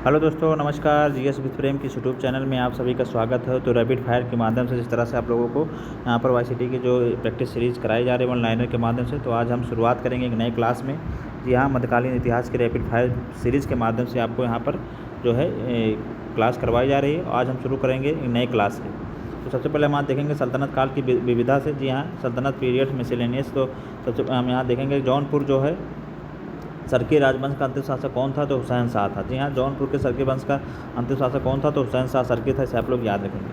Hello दोस्तों, नमस्कार। GS with प्रेम की यूट्यूब चैनल में आप सभी का स्वागत है। तो रैपिड फायर के माध्यम से जिस तरह से आप लोगों को यहाँ पर वाईसीटी की जो प्रैक्टिस सीरीज़ कराई जा रही है ऑनलाइनर के माध्यम से, तो आज हम शुरुआत करेंगे एक नए क्लास में। जी हाँ, मध्यकालीन इतिहास के रैपिड फायर सीरीज़ के माध्यम से आपको यहाँ पर जो है क्लास करवाई जा रही है। आज हम शुरू करेंगे एक नए क्लास से। तो सबसे पहले हम यहाँ देखेंगे सल्तनत काल की विविधता से। जी हाँ, सल्तनत पीरियड मिसलेनियस। तो सबसे हम यहाँ देखेंगे जौनपुर जो है सरकी राजवंश का अंतिम शासक कौन था, तो हुसैन शाह था। जी हाँ, जौनपुर के सरकी वंश का अंतिम शासक कौन था, तो हुसैन शाह सरकी था। इसे आप लोग याद रखेंगे।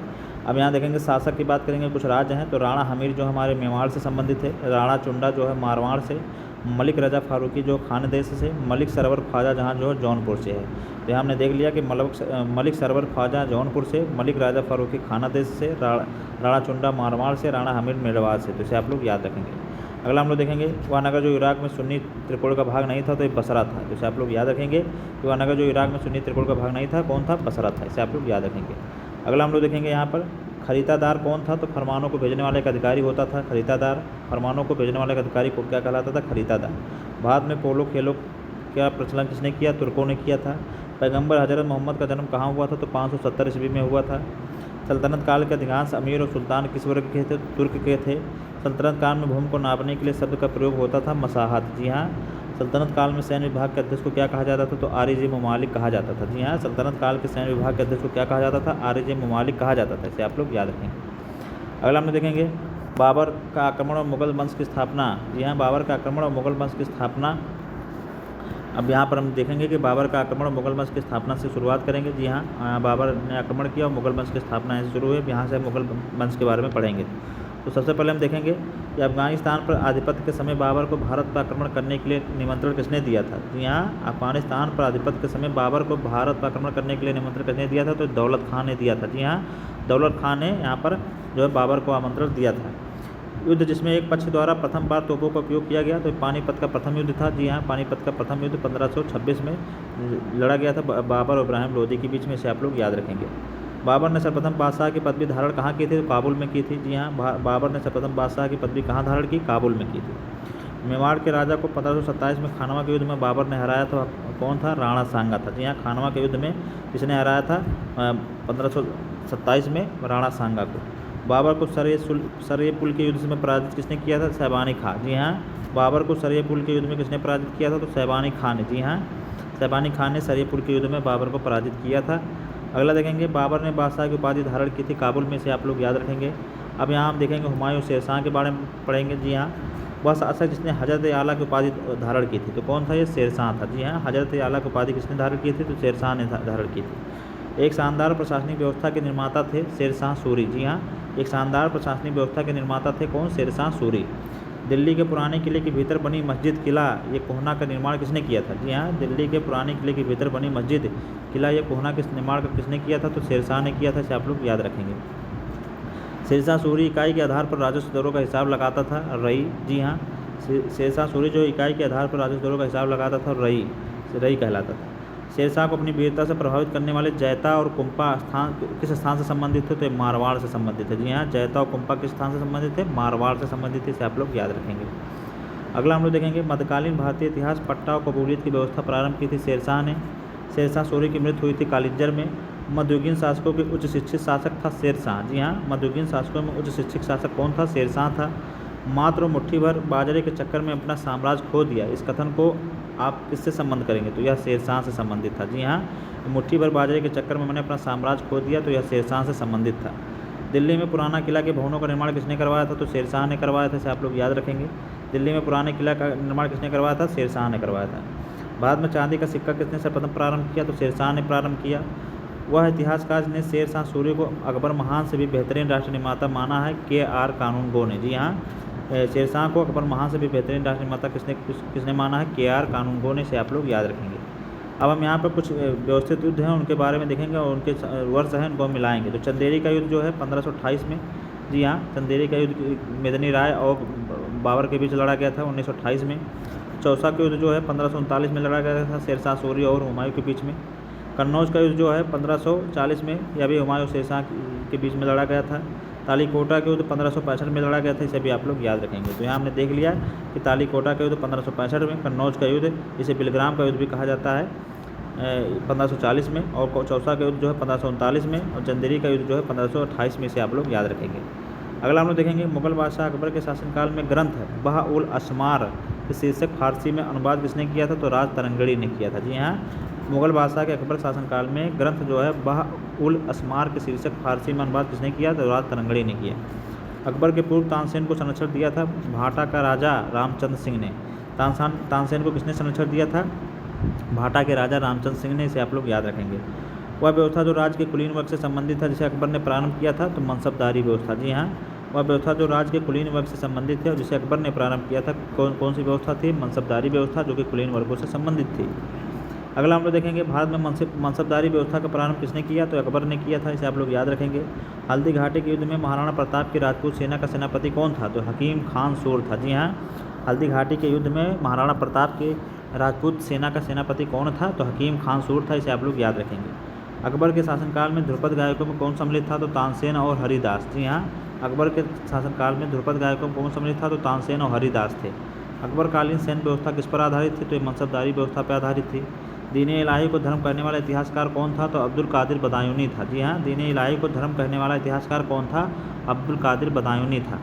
अब यहाँ देखेंगे शासक की बात करेंगे। कुछ राज्य हैं, तो राणा हमीर जो हमारे मेवाड़ से संबंधित है, राणा चुंडा जो है मारवाड़ से, मलिक रजा फारूकी जो खानदेश से, मलिक सरवर ख्वाजा जहाँ जो है जौनपुर से है। तो यहाँ हमने देख लिया कि मलिक सरवर ख्वाजा जौनपुर से, मलिक राजा फारूकी खानदेश से, राणा चुंडा मारवाड़ से, राणा हमीर मेवाड़ से। तो इसे आप लोग याद रखेंगे। अगला हम लोग देखेंगे वह नगर जो इराक में सुन्नी त्रिकोण का भाग नहीं था, तो ये बसरा था। तो इसे आप लोग याद रखेंगे कि वह नगर जो इराक में सुन्नी त्रिकोण का भाग नहीं था, कौन था, बसरा था। इसे आप लोग याद रखेंगे। अगला हम लोग देखेंगे यहाँ पर खरीदादार कौन था, तो फरमानों को भेजने वाला एक अधिकारी होता था खरीदादार। फरमानों को भेजने वाले अधिकारी को क्या कहलाता था, खरीदादार। भारत में पोलो खेलों का प्रचलन किसने किया, तुर्कों ने किया था। पैगंबर हजरत मोहम्मद का जन्म कहाँ हुआ था, तो 570 ईस्वी में हुआ था। सल्तनत काल के अधिकांश अमीर और सुल्तान किस वर्ग के थे, तुर्क के थे। सल्तनत काल में भूमि को नापने के लिए शब्द का प्रयोग होता था मसाहत। जी हाँ, सल्तनत काल में सैन्य विभाग के अध्यक्ष को क्या कहा जाता था, तो आरिज ममालिक कहा जाता था। जी हाँ, सल्तनत काल के सैन्य विभाग के अध्यक्ष को क्या कहा जाता था, आरिज ममालिक कहा जाता था। इसे आप लोग याद रखेंगे। अगला हम देखेंगे बाबर का आक्रमण और मुगल वंश की स्थापना। जी हाँ, बाबर का आक्रमण और मुगल वंश की स्थापना। अब यहाँ पर हम देखेंगे कि बाबर का आक्रमण और मुगल वंश की स्थापना से शुरुआत करेंगे। जी हाँ, बाबर ने आक्रमण किया और मुगल वंश की स्थापना यहाँ से शुरू हुई। यहाँ से मुगल वंश के बारे में पढ़ेंगे। तो सबसे पहले हम देखेंगे कि अफगानिस्तान पर आधिपत्य के समय बाबर को भारत पर आक्रमण करने के लिए निमंत्रण किसने दिया था। जी हाँ, अफगानिस्तान पर आधिपत्य के समय बाबर को भारत पर आक्रमण करने के लिए निमंत्रण किसने दिया था, तो दौलत खान ने दिया था। जी हाँ, दौलत खान ने यहाँ पर जो है बाबर को आमंत्रण दिया था। युद्ध जिसमें एक पक्ष द्वारा प्रथम बार तोपों का उपयोग किया गया, तो पानीपत का प्रथम युद्ध था। जी हाँ, पानीपत का प्रथम युद्ध 1526 में लड़ा गया था बाबर और इब्राहिम लोदी के बीच में। इसे आप लोग याद रखेंगे। बाबर ने सर्वप्रथम बादशाह की पदवी धारण कहाँ की थी, तो काबुल में की थी। जी हाँ, बाबर ने सर्वप्रथम बादशाह की पदवी कहाँ धारण की, काबुल में की थी। मेवाड़ के राजा को 1527 में खानवा के युद्ध में बाबर ने हराया था, कौन था, राणा सांगा था। जी हाँ, खानवा के युद्ध में किसने हराया था, 1527 में राणा सांगा को। बाबर को सरये पुल के युद्ध में पराजित किसने किया था, सैबानी खां। जी हाँ, बाबर को सरये पुल के युद्ध में किसने पराजित किया था, तो सैबानी खां ने। जी हाँ, सैबानी खां ने सरये पुल के युद्ध में बाबर को पराजित किया था। अगला देखेंगे बाबर ने बादशाह की उपाधि धारण की थी काबुल में। से आप लोग याद रखेंगे। अब यहाँ हम देखेंगे हुमायूं शेरशाह के बारे में पढ़ेंगे। जी हाँ, वह शासक जिसने हजरत आला की उपाधि धारण की थी, तो कौन था, ये शेरशाह था। जी हाँ, हजरत आला की उपाधि किसने धारण की थी, तो शेरशाह ने धारण की थी। एक शानदार प्रशासनिक व्यवस्था के निर्माता थे शेरशाह सूरी। जी हाँ, एक शानदार प्रशासनिक व्यवस्था के निर्माता थे कौन, शेरशाह सूरी। दिल्ली के पुराने किले के भीतर बनी मस्जिद किला ये कोहना का निर्माण किसने किया था। जी हाँ, दिल्ली के पुराने किले के भीतर बनी मस्जिद किला ये कोहना किस निर्माण का किसने किया था, तो शेरशाह ने किया था। इसे आप लोग याद रखेंगे। शेरशाह सूरी इकाई के आधार पर राजस्व दरों का हिसाब लगाता था, रई। जी हाँ, शेरशाह सूरी जो इकाई के आधार पर राजस्व दरों का हिसाब लगाता था, रई कहलाता था। शेरशाह को अपनी वीरता से प्रभावित करने वाले जैता और कुंपा स्थान किस स्थान से संबंधित थे, तो मारवाड़ से संबंधित है। जी हाँ, जैता और कुंपा किस स्थान से संबंधित थे, मारवाड़ से संबंधित थे। इसे आप लोग याद रखेंगे। अगला हम लोग देखेंगे मध्यकालीन भारतीय इतिहास पट्टा और कबूलियत की व्यवस्था प्रारंभ की थी शेरशाह ने। शेरशाह सूरी की मृत्यु हुई थी कालिंजर में। मध्ययुगीन शासकों के उच्च शिक्षित शासक था शेरशाह। जी हाँ, मध्ययुगीन शासकों में उच्च शिक्षित शासक कौन था, शेरशाह था। मात्र मुट्ठी भर बाजरे के चक्कर में अपना साम्राज्य खो दिया, इस कथन को आप किससे संबंध करेंगे, तो यह शेरशाह से संबंधित था। जी हाँ, मुट्ठी भर बाजरे के चक्कर में मैंने अपना साम्राज्य खो दिया, तो यह शेरशाह से संबंधित था। दिल्ली में पुराना किला के भवनों का निर्माण किसने करवाया था, तो शेरशाह ने करवाया था। इसे आप लोग याद रखेंगे। दिल्ली में पुराने किला का निर्माण किसने करवाया था, शेरशाह ने करवाया था। भारत में चांदी का सिक्का किसने सर्वप्रथम प्रारंभ किया, तो शेरशाह ने प्रारंभ किया। वह इतिहासकार ने शेरशाह सूरी को अकबर महान से भी बेहतरीन राष्ट्र निर्माता माना है, के.आर. कानूनगो ने। जी हाँ, शेरशाह को अकबर महान से भी बेहतरीन राष्ट्र निर्माता किसने माना है, के.आर. कानूनगो ने। से आप लोग याद रखेंगे। अब हम यहाँ पर कुछ व्यवस्थित युद्ध हैं उनके बारे में देखेंगे और उनके वर्ष हैं उनको मिलाएंगे। तो चंदेरी का युद्ध जो है 1528 में। जी हाँ, चंदेरी का युद्ध मेदिनी राय और बाबर के बीच लड़ा गया था 1928 में। चौसा का युद्ध जो है 1539 में लड़ा गया था शेरशाह सूरी और हुमायूं के बीच में। कन्नौज का युद्ध जो है 1540 में, यह भी हुमायूं शेरशाह के बीच में लड़ा गया था। तालीकोटा का युद्ध 1565 में लड़ा गया था। इसे भी आप लोग याद रखेंगे। तो यहाँ हमने देख लिया कि तालीकोटा का युद्ध 1565 में, कन्नौज का युद्ध, इसे बिलग्राम का युद्ध भी कहा जाता है। 1540 में, और चौसा का युद्ध जो है 1539 में, और चंदेरी का युद्ध जो है 1528 में। से आप लोग याद रखेंगे। अगला हम लोग देखेंगे मुगल बादशाह अकबर के शासनकाल में ग्रंथ बह-उल-अशमार के शीर्षक फारसी में अनुवाद किसने किया था? तो राज तरंगड़ी ने किया था। जी हाँ, मुगल बादशाह के अकबर शासनकाल में ग्रंथ जो है बह-उल-अशमार के शीर्षक फारसी में अनुवाद किसने किया? तो राज तरंगड़ी ने किया। अकबर के पूर्व तानसेन को संरक्षण दिया था भाटा का राजा रामचंद्र सिंह ने। तानसेन को किसने संरक्षण दिया था? भाटा के राजा रामचंद्र सिंह ने। इसे आप लोग याद रखेंगे। वह व्यवस्था जो राज्य के कुलीन वर्ग से संबंधित था जिसे अकबर ने प्रारंभ किया था, तो मनसबदारी व्यवस्था। जी हाँ, वह व्यवस्था जो राज्य के कुलीन वर्ग से संबंधित है और जिसे अकबर ने प्रारंभ किया था, कौन सी व्यवस्था थी? मनसबदारी व्यवस्था, जो कि कुलीन वर्गों से संबंधित थी। अगला हम लोग देखेंगे भारत में मनसबदारी व्यवस्था का प्रारंभ किसने किया? तो अकबर ने किया था। इसे आप लोग याद रखेंगे। हल्दी घाटी के युद्ध में महाराणा प्रताप की राजपूत सेना का सेनापति कौन था? तो हकीम खान सूर था। जी हाँ, हल्दी घाटी के युद्ध में महाराणा प्रताप के राजपूत सेना का सेनापति कौन था? तो हकीम खान सूर था। इसे आप लोग याद रखेंगे। अकबर के शासनकाल में ध्रुपद गायकों में कौन सम्मिलित था? तो तानसेन और हरिदास। जी हाँ, अकबर के शासनकाल में ध्रुपद गायकों में कौन सम्मिलित था? तो तानसेन और हरिदास थे। अकबरकालीन सैन्य व्यवस्था किस पर आधारित थी? तो ये मनसबदारी व्यवस्था पर आधारित थी। दीन-ए इलाही को धर्म कहने वाला इतिहासकार कौन था? तो अब्दुल कादिर बदायूनी था। जी हाँ, दीन-ए इलाही को धर्म कहने वाला इतिहासकार कौन था? अब्दुल कादिर बदायूनी था।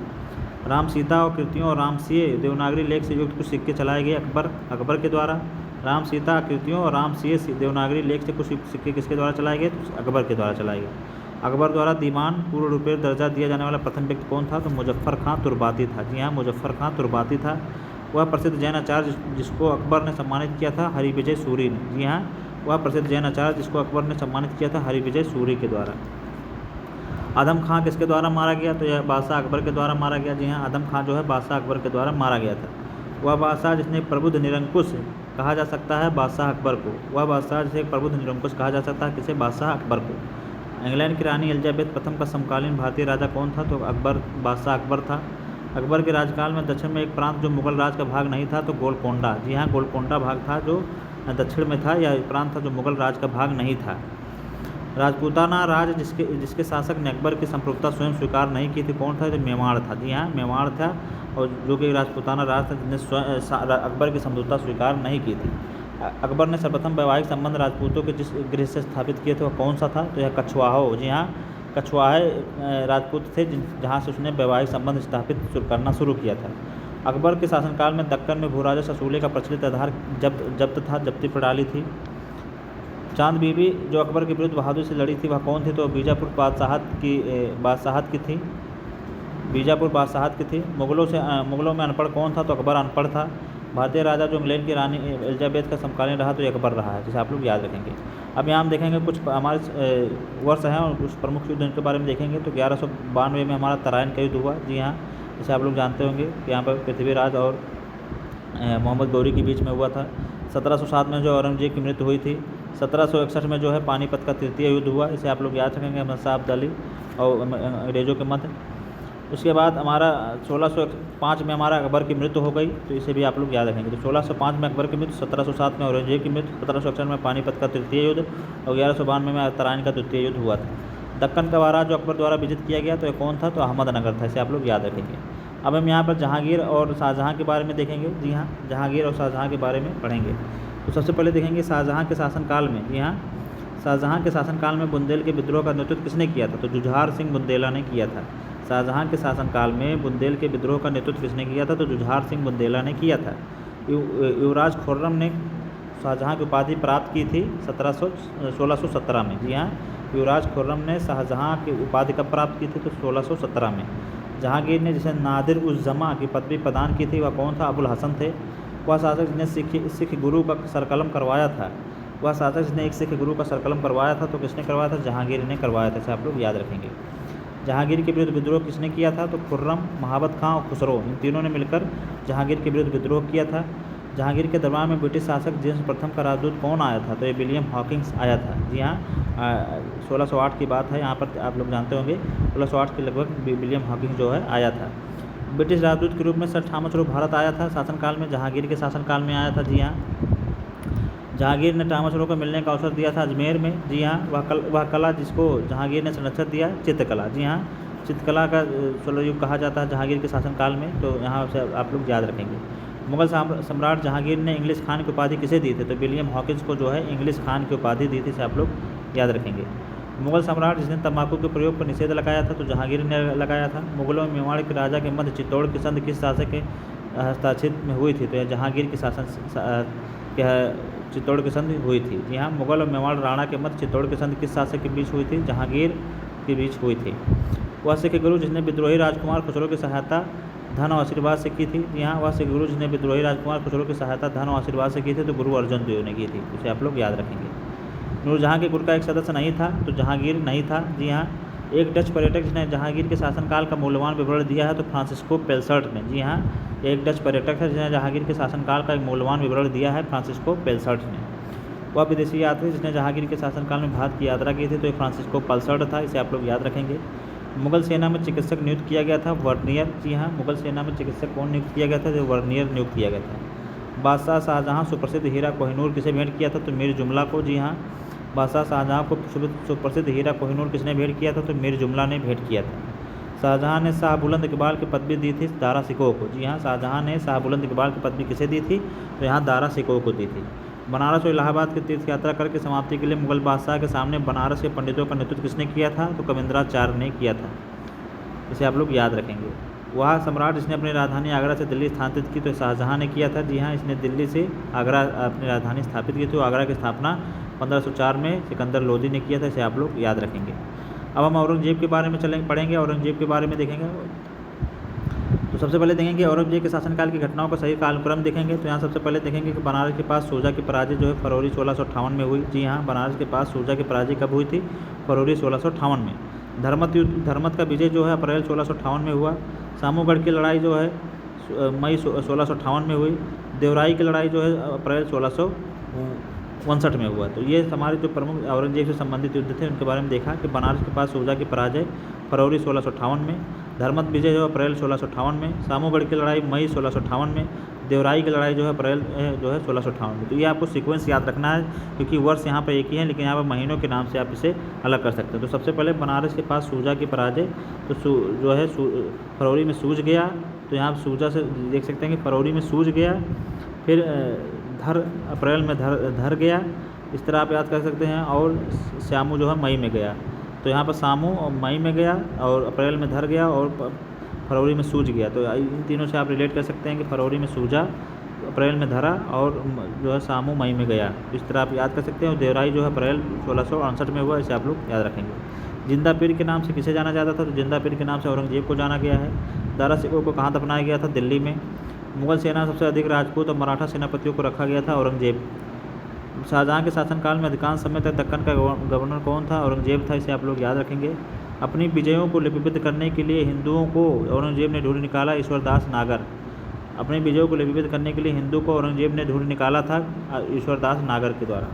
राम सीता और कृतियों और रामसिए देवनागरी लेख से युक्त कुछ सिक्के चलाए गए अकबर के द्वारा। राम सीता कृतियों और रामसिए देवनागरी लेख से कुछ सिक्के किसके द्वारा चलाए गए? तो अकबर के द्वारा चलाए गए। अकबर द्वारा दीवान पूर्ण रुपये दर्जा दिया जाने वाला प्रथम व्यक्ति कौन था? तो मुजफ्फर खां तुर्बाती था। जी हाँ, मुजफ्फर खां तुर्बाती था। वह प्रसिद्ध जैन आचार्य जिसको अकबर ने सम्मानित किया था हरिविजय सूरी ने। जी हाँ, वह प्रसिद्ध जैन आचार्य जिसको अकबर ने सम्मानित किया था हरिविजय सूरी के द्वारा। आदम खां किसके द्वारा मारा गया? तो यह बादशाह अकबर के द्वारा मारा गया। जी हाँ, आदम खां जो है बादशाह अकबर के द्वारा मारा गया था। वह बादशाह जिसने प्रबुद्ध निरंकुश कहा जा सकता है बादशाह अकबर को। वह बादशाह जिसे प्रबुद्ध निरंकुश कहा जा सकता है किसे? बादशाह अकबर को। इंग्लैंड की रानी एलिजाबेथ प्रथम का समकालीन भारतीय राजा कौन था? तो बादशाह अकबर था। अकबर के राज्यकाल में दक्षिण में एक प्रांत जो मुगल राज का भाग नहीं था, तो गोलकोंडा। जी हाँ, गोलकोंडा भाग था जो दक्षिण में था। यह प्रांत था जो मुगल राज का भाग नहीं था। राजपूताना राज जिसके शासक ने अकबर की संप्रभुता स्वयं स्वीकार नहीं की थी, कौन था? तो मेवाड़ था। जी हाँ, मेवाड़ था, और जो कि राजपूताना राज था जिसने अकबर की संप्रभुता स्वीकार नहीं की थी। अकबर ने सर्वप्रथम वैवाहिक संबंध राजपूतों के जिस गृह से स्थापित किए थे वह कौन सा था? तो यह कछवाहो। जी हाँ, कछवाहे राजपूत थे जहाँ से उसने वैवाहिक संबंध स्थापित करना शुरू किया था। अकबर के शासनकाल में दक्कन में भूराजस्व वसूली का प्रचलित आधार जब्ती प्रणाली थी। चांद बीबी जो अकबर के विरुद्ध बहादुरी से लड़ी थी वह कौन थी? तो बीजापुर बादशाहत की थी। बीजापुर बादशाहत की थी। मुगलों में अनपढ़ कौन था? तो अकबर अनपढ़ था। भारतीय राजा जो इंग्लैंड की रानी एलिजाबेथ का समकालीन रहा तो ये अकबर रहा है, जिसे आप लोग याद रखेंगे। अब यहाँ हम देखेंगे कुछ हमारे वर्ष हैं और कुछ प्रमुख युद्ध के बारे में देखेंगे। तो 1192 में हमारा तराइन का युद्ध हुआ। जी हाँ, जैसे आप लोग जानते होंगे कि यहाँ पर पृथ्वीराज और मोहम्मद गौरी के बीच में हुआ था। 1707 में जो औरंगजेब की मृत्यु हुई थी। 1761 में जो है पानीपत का तृतीय युद्ध हुआ। इसे आप लोग याद रखेंगे, अहमद शाह अब्दाली और अंग्रेज़ों के मध्य। उसके बाद हमारा 1605 में हमारा अकबर की मृत्यु हो गई, तो इसे भी आप लोग याद रखेंगे। तो 1605 में अकबर की मृत्यु, 1707 में औरंगजेब की मृत्यु, 1761 में पानीपत का तृतीय युद्ध और 1192 में तराइन का द्वितीय युद्ध हुआ था। दक्कन का वारा जो अकबर द्वारा विजित किया गया तो ये कौन था? तो अहमदनगर था। इसे आप लोग याद रखेंगे। अब हम यहाँ पर जहांगीर और शाहजहाँ के बारे में देखेंगे। जी हाँ, जहांगीर और शाहजहाँ के बारे में पढ़ेंगे। तो सबसे पहले देखेंगे शाहजहाँ के शासनकाल में। जी हाँ, शाहजहाँ के शासनकाल में बुंदेल के विद्रोह का नेतृत्व किसने किया था? तो जुझार सिंह बुंदेला ने किया था। शाहजहाँ के शासनकाल में बुंदेल के विद्रोह का नेतृत्व किसने किया था? तो जुझार सिंह बुंदेला ने किया था। युवराज खुर्रम ने शाहजहाँ की उपाधि प्राप्त की थी 1617 में। जी हाँ, युवराज खुर्रम ने शाहजहाँ की उपाधि कब प्राप्त की थी? तो 1617 में। जहांगीर ने जिसे नादिर उज़ ज़मा की पदवी प्रदान की थी वह कौन था? अबुल हसन थे। वह शासक जिसने सिख गुरु का सरकलम करवाया था। वह शासक जिसने एक सिख गुरु का सरकलम करवाया था, तो किसने करवाया था? जहांगीर ने करवाया था। इसे आप लोग याद रखेंगे। जहांगीर के विरुद्ध विद्रोह किसने किया था? तो खुर्रम, महाबत खां और खुसरो, इन तीनों ने मिलकर जहांगीर के विरुद्ध विद्रोह किया था। जहांगीर के दरबार में ब्रिटिश शासक जेम्स प्रथम का राजदूत कौन आया था? तो ये विलियम हॉकिंस आया था। जी हाँ, 1608 की बात है, यहाँ पर आप लोग जानते होंगे 1608 के लगभग विलियम हॉकिंस जो है आया था। ब्रिटिश राजदूत के रूप में सर थॉमस रो भारत आया था शासनकाल में, जहांगीर के शासनकाल में आया था। जी हाँ, जहांगीर ने थॉमस रो को मिलने का अवसर दिया था अजमेर में। जी हाँ, वह कला जिसको जहांगीर ने संरक्षण दिया, चित्रकला। जी हाँ, चित्रकला का स्वर्ण युग कहा जाता है जहांगीर के शासनकाल में, तो यहाँ से आप लोग याद रखेंगे। मुगल सम्राट जहांगीर ने इंग्लिश खान की उपाधि किसे दी थी? तो विलियम हॉकिंस को जो है इंग्लिश खान की उपाधि दी थी, इसे आप लोग याद रखेंगे। मुगल सम्राट जिसने तंबाकू के प्रयोग पर निषेध लगाया था? तो जहांगीर ने लगाया था। मुगलों में मेवाड़ के राजा के मध्य चित्तौड़ की संधि किस शासक के हस्ताक्षर में हुई थी? तो यह जहांगीर के शासन क्या चित्तौड़ की संधि हुई थी। जी हाँ, मुगल और मेवाड़ राणा के मध्य चित्तौड़ की संधि किस शासक के बीच हुई थी? जहांगीर के बीच हुई थी। वह सिख गुरु जिसने विद्रोही राजकुमार खुसरो की सहायता धन और आशीर्वाद से की थी? जी हाँ, वह सिख गुरु जिसने विद्रोही राजकुमार खुसरो की सहायता धन और आशीर्वाद से की थी? तो गुरु अर्जुन देव ने की थी, इसे आप लोग याद रखेंगे। नूरजहाँ के गुट का एक सदस्य नहीं था? तो जहांगीर नहीं था। जी हाँ, एक डच पर्यटक जिसने जहांगीर के शासनकाल का मूल्यवान विवरण दिया है? तो फ्रांसिस्को पेलसर्ट ने। जी हाँ, एक डच पर्यटक है जिसने जहांगीर के शासनकाल का एक मूल्यवान विवरण दिया है, फ्रांसिस्को पेलसर्ट ने। वह विदेशी यात्री जिसने जहांगीर के शासनकाल में भारत की यात्रा की थी? तो फ्रांसिस्को पेलसर्ट था, इसे आप लोग याद रखेंगे। मुगल सेना में चिकित्सक नियुक्त किया गया था? वर्नियर। जी हाँ, मुगल सेना में चिकित्सक कौन नियुक्त किया गया था? तो वर्नियर नियुक्त किया गया था। बादशाह शाहजहाँ सुप्रसिद्ध हीरा कोहिनूर किसे भेंट किया था? तो मीर जुमला को। जी हाँ, बादशाह शाहजहाँ को सुप्रसिद्ध हीरा कोहिनूर किसने भेंट किया था? तो मीर जुमला ने भेंट किया था। शाहजहाँ ने शाह बुलंद इकबाल की पदवी दी थी दारा शिकोह को? जी हाँ, शाहजहाँ ने शाह बुलंद इकबाल की पदवी किसे दी थी? तो यहाँ दारा शिकोह को दी थी। बनारस और इलाहाबाद की तीर्थ यात्रा करके समाप्ति के लिए मुगल बादशाह के सामने बनारस के पंडितों का नेतृत्व किसने किया था? तो कविंद्राचार्य ने किया था, इसे आप लोग याद रखेंगे। वह सम्राट जिसने अपनी राजधानी आगरा से दिल्ली स्थानांतरित की? तो शाहजहाँ ने किया था। जी हाँ, इसने दिल्ली से आगरा अपनी राजधानी स्थापित की थी। तो आगरा की स्थापना 1504 में सिकंदर लोदी ने किया था, इसे आप लोग याद रखेंगे। अब हम औरंगजेब के बारे में पढ़ेंगे, औरंगजेब के बारे में देखेंगे। तो सबसे पहले देखेंगे औरंगजेब के शासनकाल की घटनाओं का सही कालक्रम देखेंगे। तो यहाँ सबसे पहले देखेंगे कि बनारस के पास सूजा की पराजय जो है फरवरी 1658 में हुई। जी हाँ, बनारस के पास सूजा की पराजय कब हुई थी? फरवरी 1658 में। धर्मत का विजय जो है अप्रैल 1658 में हुआ। सामूगढ़ की लड़ाई जो है मई 1658 में हुई। देवराई की लड़ाई जो है अप्रैल 1659 में हुआ। तो ये हमारे जो प्रमुख औरंगजेब से संबंधित युद्ध थे उनके बारे में देखा कि बनारस के पास सूजा की पराजय फरवरी 1658 में, धर्मत विजय जो अप्रैल 1658 में, सामूगढ़ की लड़ाई मई 1658 में, देवराई की लड़ाई जो है अप्रैल जो है 1658 में। तो ये आपको सीक्वेंस याद रखना है क्योंकि वर्ष यहाँ पर एक ही है, लेकिन यहाँ पर महीनों के नाम से आप इसे अलग कर सकते हैं। तो सबसे पहले बनारस के पास सूजा की पराजय तो जो है फरवरी में सूझ गया। तो यहाँ सूजा से देख सकते हैं कि फरवरी में सूझ गया, फिर अप्रैल में धर गया, इस तरह आप याद कर सकते हैं। और श्यामू जो है मई में गया। तो यहाँ पर सामू और मई में गया और अप्रैल में धर गया और फरवरी में सूझ गया। तो इन तीनों से आप रिलेट कर सकते हैं कि फरवरी में सूझा, अप्रैल में धरा और जो है सामू मई में गया। इस तरह आप याद कर सकते हैं। और देवराई जो है अप्रैल 1659 में हुआ, इसे आप लोग याद रखेंगे। जिंदा पीर के नाम से किसे जाना जाता था? तो जिंदा पीर के नाम से औरंगजेब को जाना गया है। दारा शिकोह को कहाँ दफनाया गया था? दिल्ली में। मुगल सेना सबसे अधिक राजपूत और मराठा सेनापतियों को रखा गया था? औरंगजेब। शाहजहाँ के शासनकाल में अधिकांश समय तक दक्कन का गवर्नर कौन था? औरंगजेब था, इसे आप लोग याद रखेंगे। अपनी विजयों को लिपिबद्ध करने के लिए हिंदुओं को औरंगजेब ने ढूंढ निकाला? ईश्वरदास नागर। अपनी विजयों को लिपिबद्ध करने के लिए हिंदू को औरंगजेब ने ढूंढ निकाला था ईश्वरदास नागर के द्वारा।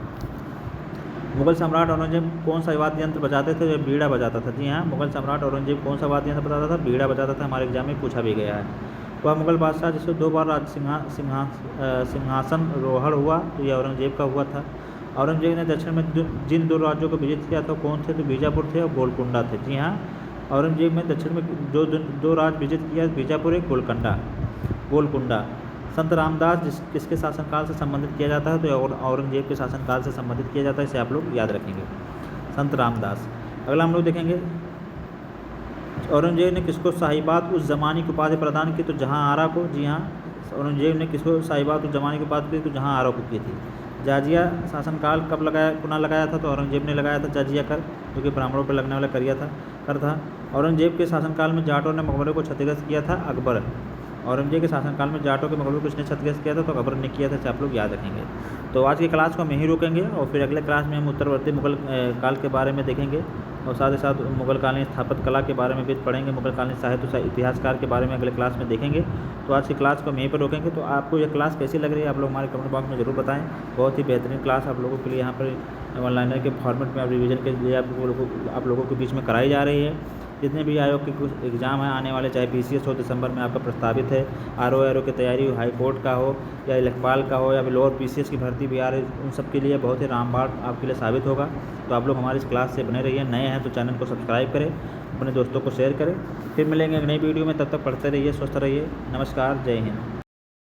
मुगल सम्राट औरंगजेब कौन सा वाद्य यंत्र बजाते थे? जो बीड़ा बजाता था। जी हाँ, मुगल सम्राट औरंगजेब कौन सा वाद्य यंत्र बजाता था? बीड़ा बजाता था। हमारे एग्जाम में पूछा भी गया है। वह मुगल बादशाह जिससे 2 बार सिंहासन रोहड़ हुआ? तो यह औरंगजेब का हुआ था। औरंगजेब ने दक्षिण में जिन 2 राज्यों को विजित किया था कौन थे? तो बीजापुर थे और गोलकुंडा थे। जी हाँ, औरंगजेब में दक्षिण में जो 2 राज्य विजित किया, बीजापुर एक गोलकुंडा। संत रामदास किसके शासनकाल से संबंधित किया जाता है? तो औरंगजेब के शासनकाल से संबंधित किया जाता है, इसे आप लोग याद रखेंगे। संत रामदास। अगला हम लोग देखेंगे औरंगजेब ने किसको साहिबात उस ज़मानी की उपाधि प्रदान की? तो जहाँ आरा को। जी हाँ, औरंगजेब ने किसको साहिबात उस ज़मानी की उपाधि की? तो जहाँ आरा को की थी। जाजिया शासनकाल कब पुनः लगाया था? तो औरंगजेब ने लगाया था जाजिया कर, जो कि ब्राह्मणों पर लगने वाला कर था। औरंगजेब के शासनकाल में जाटों ने मकबरे को क्षतिग्रस्त किया था? अकबर। औरंगजेब के शासनकाल में जाटों के मकबरे को किसने क्षतिग्रस्त किया था? तो अकबर ने किया था, इसे आप लोग याद रखेंगे। तो आज की क्लास को हम यहीं रोकेंगे और फिर अगले क्लास में हम उत्तरवर्ती मुगल काल के बारे में देखेंगे और साथ ही साथ मुगलकालीन स्थापत्य कला के बारे में भी पढ़ेंगे। मुगलकालीन साहित्य इतिहासकार के बारे में अगले क्लास में देखेंगे। तो आज की क्लास को हम यहीं पर रोकेंगे। तो आपको यह क्लास कैसी लग रही है आप लोग हमारे कमेंट बॉक्स में ज़रूर बताएं। बहुत ही बेहतरीन क्लास आप लोगों के लिए यहाँ पर ऑनलाइनर के फॉर्मेट में रिवीजन के लिए आप लोगों के बीच में कराई जा रही है। जितने भी आयोग के कुछ एग्ज़ाम हैं आने वाले, चाहे PCS हो दिसंबर में आपका प्रस्तावित है, RO की तैयारी हो, हाई कोर्ट का हो या लेखपाल का हो या फिर लोअर PCS की भर्ती भी आ रही, उन सब के लिए बहुत ही रामबाण आपके लिए साबित होगा। तो आप लोग हमारी इस क्लास से बने रहिए। नए हैं तो चैनल को सब्सक्राइब करें, अपने दोस्तों को शेयर करें। फिर मिलेंगे एक नई वीडियो में, तब तक पढ़ते रहिए, स्वस्थ रहिए। नमस्कार, जय हिंद।